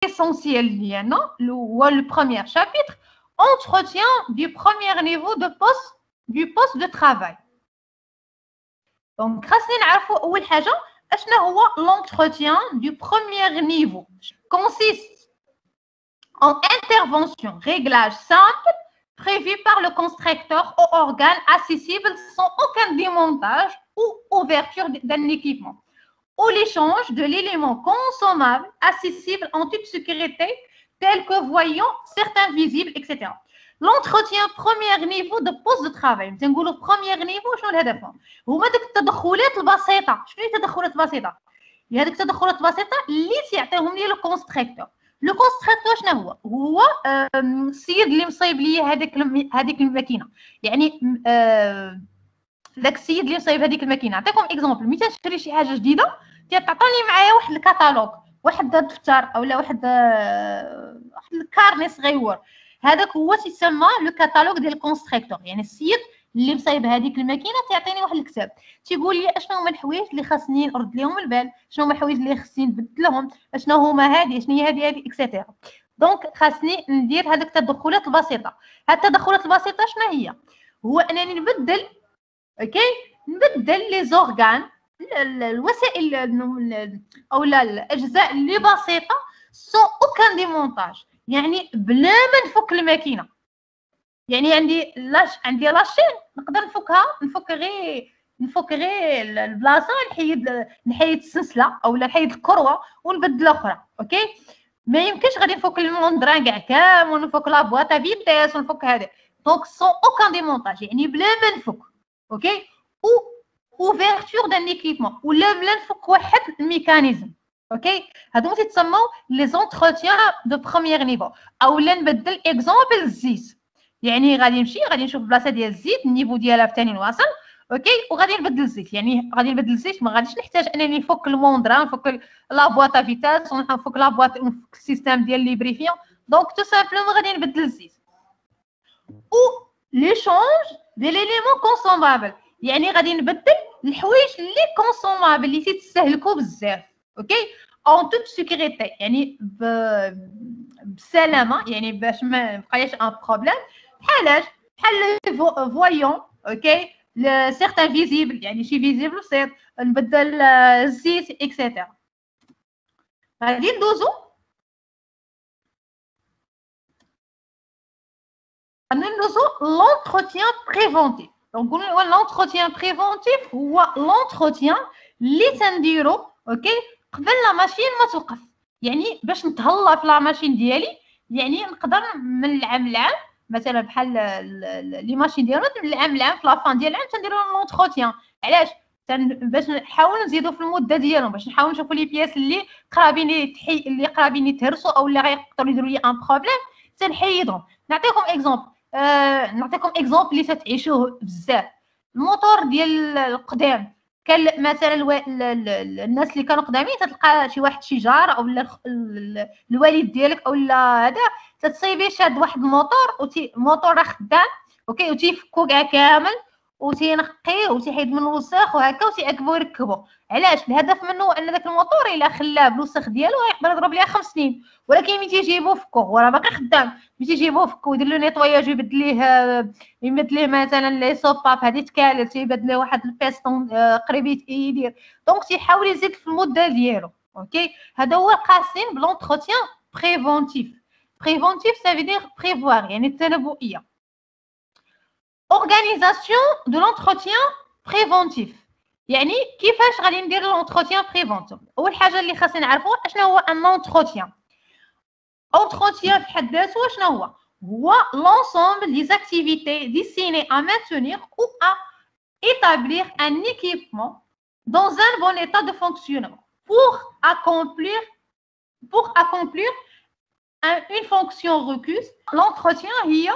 essentiel ديالنا هو le premier chapitre entretien du premier niveau du poste de travail. Donc خاصنا نعرفوا اول حاجه اشنا هو l'entretien du premier niveau. Consiste en intervention, réglage simple prévu par le constructeur aux organes accessibles sans aucun démontage ou ouverture d'un équipement, ou l'échange de l'élément consommable accessible en toute sécurité tel que voyant certains visibles, etc. L'entretien premier niveau de poste de travail. نقولوا premier niveau شنو الهدف؟ هما داك التدخلات البسيطه. شنو هي التدخلات البسيطه؟ هي هذيك التدخلات البسيطه اللي تيعطيهم لي الكونستركتور. لو كونستركتور شنو هو السيد اللي مصايب لي هذيك الماكينه. يعني داك السيد اللي مصايب هذيك الماكينه. نعطيكم اكزومبل. ملي تشري شي حاجه جديده تعطيني معايا واحد الكتالوج، واحد الدفتر اولا واحد الكارني صغيور. هذاك هو تيسمى لو كاتالوج ديال الكونستركتور. يعني السيد اللي مصايب هذيك الماكينه تعطيني واحد الكتاب تيقول لي اشنو هما الحوايج اللي خاصني نرد لهم البال، شنو هما الحوايج اللي خاصني نبدلهم، اشنو هما هذه، شنو هي هذه اكسيتيرا. دونك خاصني ندير هذيك التدخلات البسيطه. هاد التدخلات البسيطه شنو هي؟ هو انني نبدل نبدل لي زورغان الوسائل او الاجزاء اللي بسيطه سو اوكان ديمونتاج. يعني بلا ما نفك الماكينه. يعني عندي لاشين نقدر نفك غير البلاصه، نحيد السلسله اولا نحيد الكروه ونبدل اخرى. اوكي، ما يمكنش غادي نفك الموندران كاع كامل ونفك لا بواطا فيتاس ونفك هذا. دونك سون اوكان ديمونتاج، يعني بلا ما نفك. اوكي، او اوفرتور دان ايكيبمون ولا بلا نفك واحد الميكانيزم. اوكي، هادو تيتسموا لي زونتروتيان دو بروميير نيفو. اولا نبدل اكزومبل الزيت. يعني غادي نشوف البلاصه ديال الزيت النيفو ديالها ثاني واصل. اوكي، وغادي نبدل الزيت. يعني غادي نبدل الزيت، ما غاديش نحتاج انني نفك الموندرا، نفك لا بواطا فيتاس ونفك لا بواط، نفك السيستم ديال ليبريفيون. دونك تو سامبلومون غادي نبدل الزيت. او ليشونج دي ليليمون كونسومابل. يعني غادي نبدل الحوايج اللي كونسومابل اللي تيتستهلكوا بزاف. اوكي، اون توت سيكوريتي، يعني بسلامه، يعني باش ما بقاياش ان بروبليم. بحال فويون. اوكي، سيغتان فيزيبل، يعني شي فيزيبل بسيط، نبدل الزيت اكسيتيرا. غادي ندوزو l'entretien préventif. Donc l'entretien préventif هو l'entretien اللي تنديرو اوكي قبل لا ماشين ما توقف. يعني باش نتهلا في لا ماشين ديالي، يعني نقدر من العام لعام مثلا بحال لي ماشين ديالنا من العام لعام في لافان ديال العام تنديرو لونتروتيان. علاش؟ باش نحاولوا نزيدوا في المده ديالهم، باش نحاولوا نشوفوا لي بياس اللي قرابين يتهرسوا او اللي غيقدروا يديروا لي ان بروبليم تنحيدهم. نعطيكم اكزومبل اللي تتعيشوه بزاف. الموتور ديال القدام كان مثلا الناس اللي كانوا قدامين تلقى شي جار او الوالد ديالك او هذا تتصيبي شاد واحد الموتور راه خدام. اوكي، وتيفكو كاع كامل وتينقيه وتيحيد من الوسخ وهكا وتيعقبو يركبو. علاش؟ الهدف منه هو ان داك الموتور الا خلاه بالوسخ ديالو يقدر يضرب ليه 5 سنين. ولكن ملي تيجيبو فكو هو راه باقي خدام، ملي تيجيبو فكو ويدير له نيطواياج ويبدل ليه مثلا لي سوباب هذه تكالب، تيبدل له واحد البيستون قريب يدير. دونك تيحاول يزيد في المده ديالو. اوكي، هذا هو قاسم بلونتروتيان بريفونتيف. بريفونتيف ça veut dire prévoir، يعني التنبؤيه. Organisation de l'entretien préventif. يعني كيفاش غادي ندير l'entretien préventif؟ اول حاجه اللي خاصنا نعرفوا اشنا هو ان entretien. entretien في حد ذاته شنو هو l'ensemble des activités destinées à maintenir ou à établir un équipement dans un bon état de fonctionnement pour accomplir une fonction requise. l'entretien هي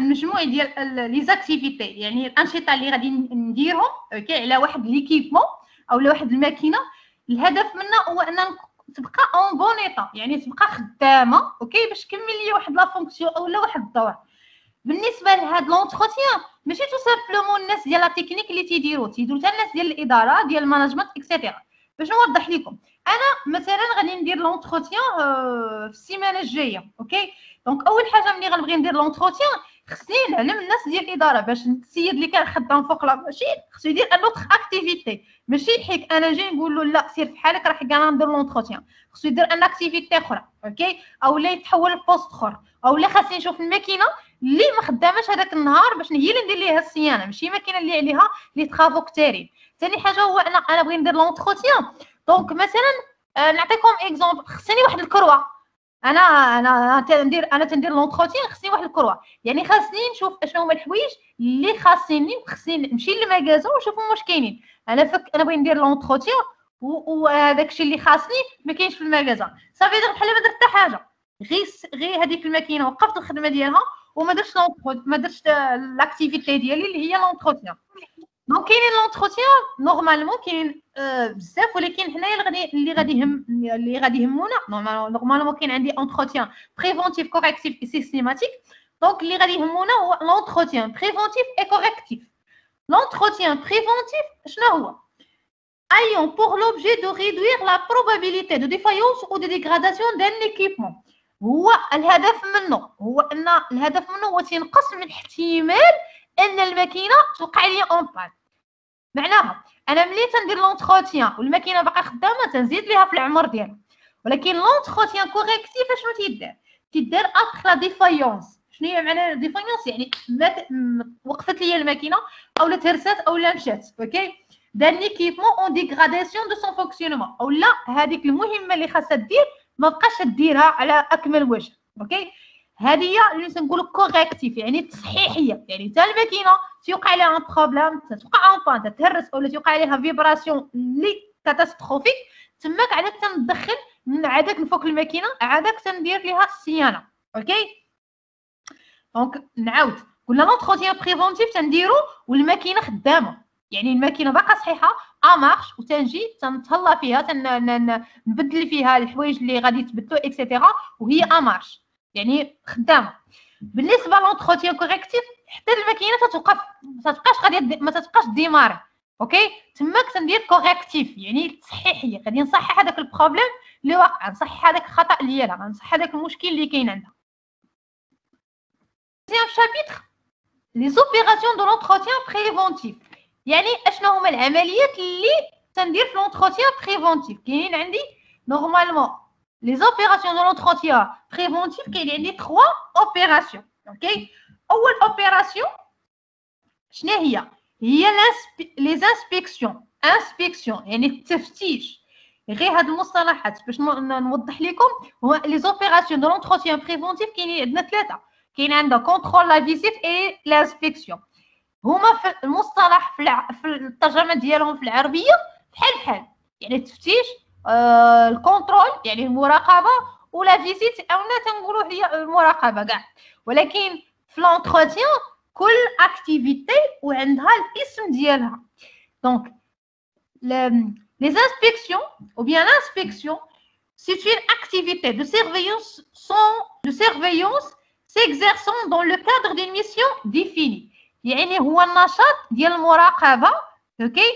مجموعه ديال لي زاكتيفيتي، يعني الانشطه اللي غادي نديرهم اوكي على واحد ليكيبمون او واحد الماكينه. الهدف منها هو ان تبقى اون بون ايطا، يعني تبقى خدامه اوكي باش تكمل لي واحد لا فونكسيون اولا واحد الدور. بالنسبه لهاد لونتروتيان ماشي تو سامبلومون الناس ديال لا تكنيك اللي تيديروا حتى الناس ديال الاداره ديال المانجمنت اكسيتيرا. باش نوضح لكم انا مثلا غادي ندير لونتروتيان في السيمانه الجايه. اوكي، دونك اول حاجه ملي غنبغي ندير لونتروتيان خصني نعلم الناس ديال الاداره باش السيد اللي كان خدام فوق لا ماشين خصو يدير ان اوتر اكتيفيتي، ماشي حيت انا جاي نقول له لا سير في حالك راه كاع ندير لونتروتيان، خصو يدير ان اكتيفيتي اخرى. اوكي، او لا يتحول لبوست اخر، او لا خاصني نشوف الماكينه اللي ما خداماش هذاك النهار باش هي اللي ندير ليها الصيانه، ماشي ماكينه اللي عليها لي ترافو كثارين. ثاني حاجه هو انا بغيت ندير لونتروتيان، دونك مثلا نعطيكم اكزومبل، خصني واحد الكروه، انا تندير لونتروتيان خصني واحد الكروه، يعني خاصني نشوف اشنو هما الحوايج اللي خاصيني، خصني نمشي للمغازون ونشوفهم واش كاينين. انا بغيت ندير لونتروتيان وهذاك الشيء اللي خاصني ما كاينش في المغازون، صافي بحال ما درت حتى حاجه، غير هذيك الماكينه وقفت الخدمه ديالها وما درتش ما درتش لاكتيفيتي ديالي اللي هي لونتروتيان. دونك كاينين لونتروتيان نورمالمون كاينين بزاف، ولكن حنايا اللي غادي يهمونا نورمالمون كاين عندي انتروتيان بريفونتيف كوريكتيف اي سيستيماتيك. دونك اللي غادي يهمونا هو لونتروتيان بريفونتيف اي كوريكتيف. لونتروتيان بريفونتيف شنو هو؟ ayant pour l'objet de réduire la probabilité de défaillance ou de dégradation d'un équipement. هو الهدف منه هو تنقص من احتمال ان الماكينه توقع لي اون بان. معناها انا ملي تندير لونتروتيان والماكينه باقا خدامه تنزيد ليها في العمر ديالها، ولكن لونتروتيان كوريكتيف شنو تيدار ابخ لا ديفايونس. شنو هي معنى ديفايونس؟ يعني وقفت لي الماكينه اولا تهرست اولا مشات. اوكي، دان ليكيبمون اون ديغراداسيون دو سون فونكسيونمون، اولا هذيك المهمه اللي خاصها دير ما بقاش ديرها على اكمل وجه. اوكي، هذه هي اللي تنقولوا كوريكتيف، يعني تصحيحيه، يعني حتى الماكينه تيوقع لها ان بروبليم، توقع اون بان، تهرس اولا توقع لها فيبراسيون اللي كاتاستروفيك، تماك عادك تندخل عادك نفك الماكينه، عادك تندير ليها الصيانه. اوكي، دونك نعاود قلنا لونتروتيان بريفونتيف تنديرو والماكينه خدامه، يعني الماكينه باقا صحيحه مارش وتنجي تنتهلا فيها نبدل فيها الحوايج اللي غادي يتبدلوا اكسيتيرا وهي مارش، يعني خدامه. بالنسبه لونتروتيان كوريكتيف حتى الماكينه تتوقف، ما تتبقاش ديماري. اوكي، تماك تندير كوريكتيف يعني تصحيحيه، غادي نصحح هذاك البروبليم اللي واقع، نصحح هذاك الخطا ديالها، نصحح هذاك المشكل اللي كاين عندها. Deuxième chapitre, les opérations de l'entretien préventif. يعني اشنو هما العمليات اللي تندير في l'entretien préventif. كاينين عندي نورمالمون les opérations de l'entretien préventif كاين عندي 3 opérations. اوكي، اول اوبيراسيون شنو هي les inspection يعني التفتيش. غير هاد المصطلحات باش نوضح لكم، هو les opérations de l'entretien préventif كاينين عندنا 3. كاين عندنا كونترول لا فيزيت اي لانسبيكسيون. هما في المصطلح في الترجمه ديالهم في العربيه بحال يعني التفتيش، الكونترول يعني المراقبه، ولا فيزيت اونا تنقولوا هي المراقبه كاع، ولكن في لونتروتيان كل اكتيفيتي وعندها الاسم ديالها. دونك les inspections ou bien l'inspection c'est une activité de surveillance s'exerçant dans le cadre d'une mission définie. يعني هو النشاط ديال المراقبه. اوكي،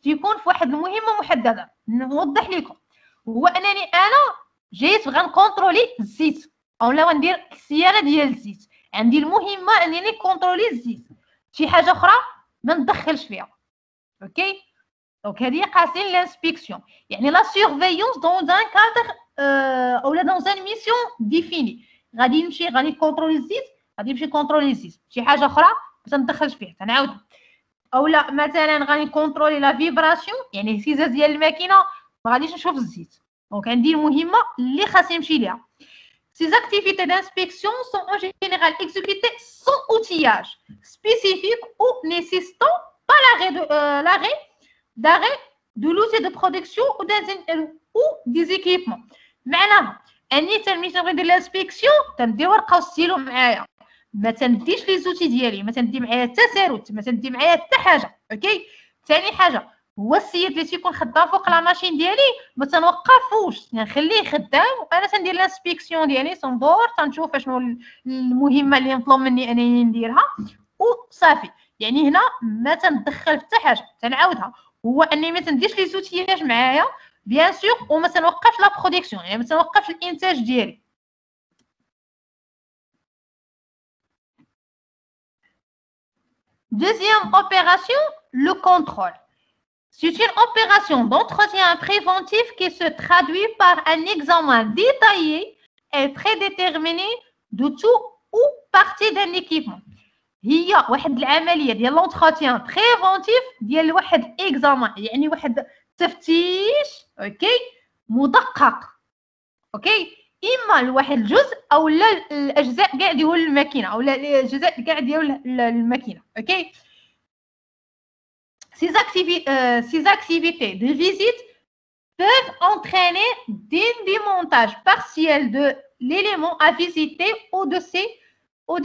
تيكون في واحد المهمه محدده. نوضح لكم، هو انني انا جيت غنكونترولي الزيت اولا غندير صيانه ديال الزيت، عندي المهمه انني نكونترولي الزيت، شي حاجه اخرى ما ندخلش فيها. اوكي، دونك هذه قاسين لانسبيكسيون يعني لا سيرفيونس دون ان كادر اولا دون ان ميسيون ديفيني. غادي نكونترولي الزيت، غادي نمشي نكونترولي الزيت، شي حاجه اخرى ما تندخلش فيها تنعاود. اولا مثلا غادي نكونترولي لا فيبراسيون يعني الهزاز ديال الماكينه، ما غاديش نشوف الزيت، دونك عندي المهمه اللي خاصني نمشي ليها. Ces activités d'inspection sont en général exécutées sans outillage spécifique ou nécessitant pas l'arrêt de l'outil de production ou des équipements. معناها اني تنمشي ندير لانسبيكسيون تندي ورقه وستيلو معايا، ما تنديش لي زوتي ديالي، ما تندي معايا حتى ساروت، ما تندي معايا حتى حاجه. اوكي، ثاني حاجه هو السيد اللي تيكون خدام فوق لا ماشين ديالي ما تنوقفوش، نخليه خدام وانا تندير لانسبيكسيون ديالي، تندور تنشوف شنو المهمه اللي مطلوب مني انني نديرها وصافي. يعني هنا ما تندخل في حتى حاجه. تنعاودها، هو اني ما تنديش لي زوتياج معايا، بيان سور وما تنوقفش لا برودكسيون، يعني ما تنوقفش الانتاج ديالي. Deuxième opération, le contrôle. C'est une opération d'entretien préventif qui se traduit par un examen détaillé et prédéterminé de tout ou partie d'un équipement. هي واحد العمليه ديال لونتروتيان بريفونتيف ديال واحد اكزامان، يعني واحد التفتيش اوكي مدقق اوكي، اما لواحد الجزء او لا الاجزاء كاع ديال الماكينه او لا الاجزاء كاع ديال الماكينه اوكي. Ces activités de visite peuvent entraîner des démontages partiels de l'élément à visiter ou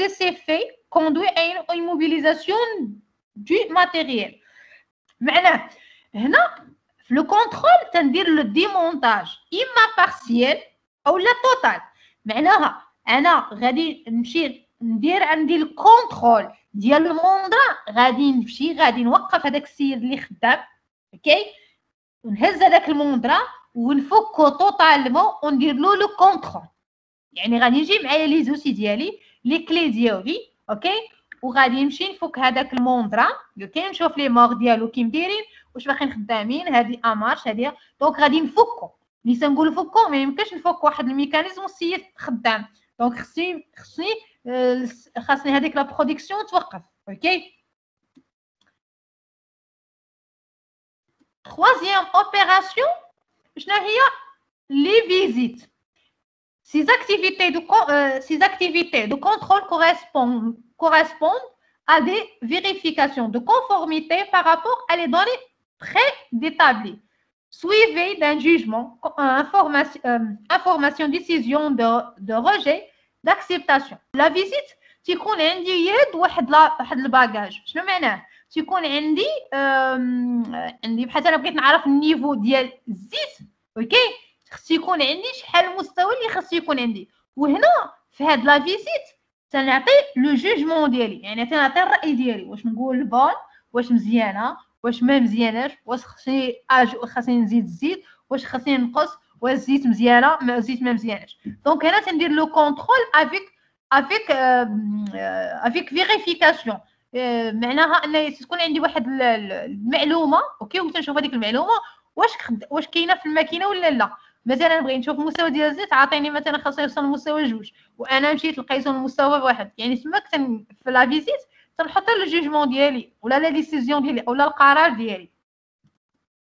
de ces faits conduit à une immobilisation du matériel. معناه هنا في لو كونترول تندير لو ديمونتاج اما بارسيال او لا توتال. معناها انا غادي نمشي ندير عندي الكونترول ديال الموندرا، غادي نوقف هذاك السيد اللي خدام اوكي، ونهز هذاك الموندرا ونفكو توتالمون وندير له لو كونترول. يعني غادي نجي معايا لي زوسي ديالي لي كلي ديالي اوكي، وغادي نمشي نفك هذاك الموندرا اوكي، نشوف لي مور ديالو كي مديرين، واش باقيين خدامين، هذه امارش هذه. دونك غادي نفكو، ملي تنقول فكو ما يمكنش نفك واحد الميكانيزم والسيد خدام. دونك خاصني هذيك لا برودكسيون توقف اوكي. Troisième opération, شنو هي؟ les visites. Ces activités de contrôle correspondent à des vérifications de conformité par rapport à les données préétablies, suivies d'un jugement, information, décision de rejet, d'acceptation. La visite تيكون عندي يد واحد الباجاج. شنو معناه؟ تيكون عندي بحال انا بغيت نعرف النيفو ديال الزيت اوكي، خص يكون عندي شحال المستوى اللي خص يكون عندي، وهنا في هاد لا فيزيت تنعطي لو جوجمون ديالي، يعني تنعطي الراي ديالي، واش نقول بون، واش مزيانه، واش ما مزياناش، واش خصني نزيد الزيت، واش خصني نقص، واش الزيت مزيانه الزيت ما مزياناش. دونك هنا تندير لو كونترول افيك فيريفيكاسيون. معناها ان تكون عندي واحد المعلومه اوكي، وتنشوف هذيك المعلومه واش كاينه في الماكينه ولا لا. مثلا بغيت نشوف المستوى ديال الزيت، عطيني مثلا خاصو يوصل لمستوى 2 وانا مشيت لقيتو المستوى 1، يعني تماك في لا فيزيت تنحط لو جوجمون ديالي ولا لا ديسيزيون ديالي ولا القرار ديالي